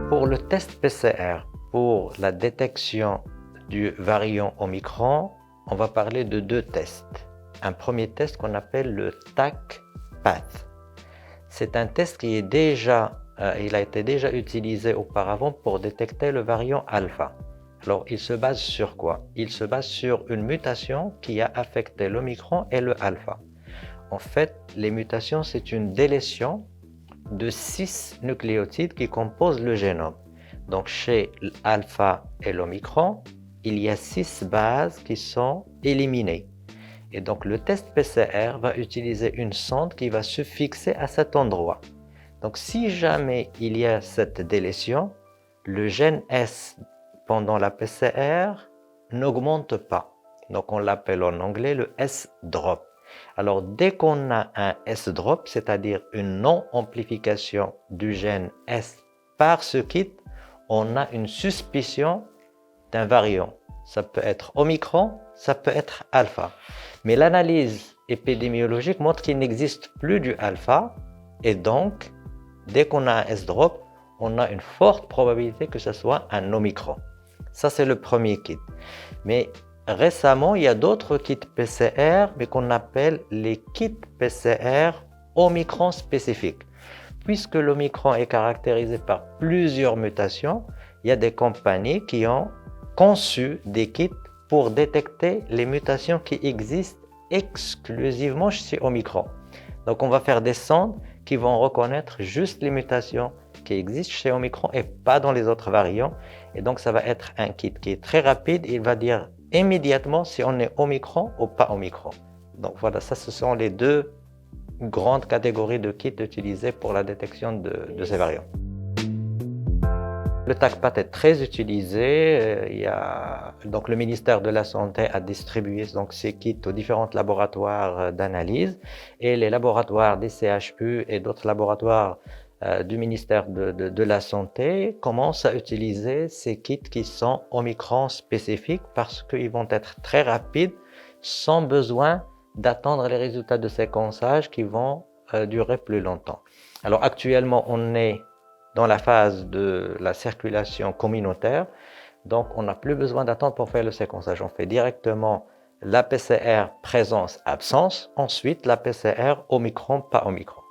Pour le test PCR, pour la détection du variant Omicron, on va parler de deux tests. Un premier test qu'on appelle le TAC-PATH. C'est un test qui est il a été déjà utilisé auparavant pour détecter le variant alpha. Alors, il se base sur quoi? Il se base sur une mutation qui a affecté l'Omicron et le alpha. En fait, les mutations, c'est une délétion de 6 nucléotides qui composent le génome. Donc, chez l'alpha et l'Omicron, il y a 6 bases qui sont éliminées. Et donc, le test PCR va utiliser une sonde qui va se fixer à cet endroit. Donc, si jamais il y a cette délétion, le gène S pendant la PCR n'augmente pas. Donc, on l'appelle en anglais le S-drop. Alors, dès qu'on a un S-drop, c'est-à-dire une non-amplification du gène S par ce kit, on a une suspicion d'un variant. Ça peut être Omicron, ça peut être alpha. Mais l'analyse épidémiologique montre qu'il n'existe plus du alpha et donc, dès qu'on a un S-drop, on a une forte probabilité que ce soit un Omicron. Ça, c'est le premier kit. Mais récemment, il y a d'autres kits PCR, mais qu'on appelle les kits PCR Omicron spécifiques. Puisque l'Omicron est caractérisé par plusieurs mutations, il y a des compagnies qui ont conçu des kits pour détecter les mutations qui existent exclusivement chez Omicron. Donc, on va faire des sondes qui vont reconnaître juste les mutations qui existent chez Omicron et pas dans les autres variants. Et donc, ça va être un kit qui est très rapide. Il va dire immédiatement si on est Omicron ou pas Omicron. Donc, voilà, ça, ce sont les deux grandes catégories de kits utilisés pour la détection de ces variants. Le TAC-PATH est très utilisé. Donc, le ministère de la Santé a distribué donc, ces kits aux différents laboratoires d'analyse et les laboratoires des CHU et d'autres laboratoires du ministère de la Santé commencent à utiliser ces kits qui sont Omicron spécifiques parce qu'ils vont être très rapides sans besoin d'attendre les résultats de séquençage qui vont durer plus longtemps. Alors actuellement, on est dans la phase de la circulation communautaire, donc on n'a plus besoin d'attendre pour faire le séquençage. On fait directement la PCR présence-absence, ensuite la PCR Omicron, pas Omicron.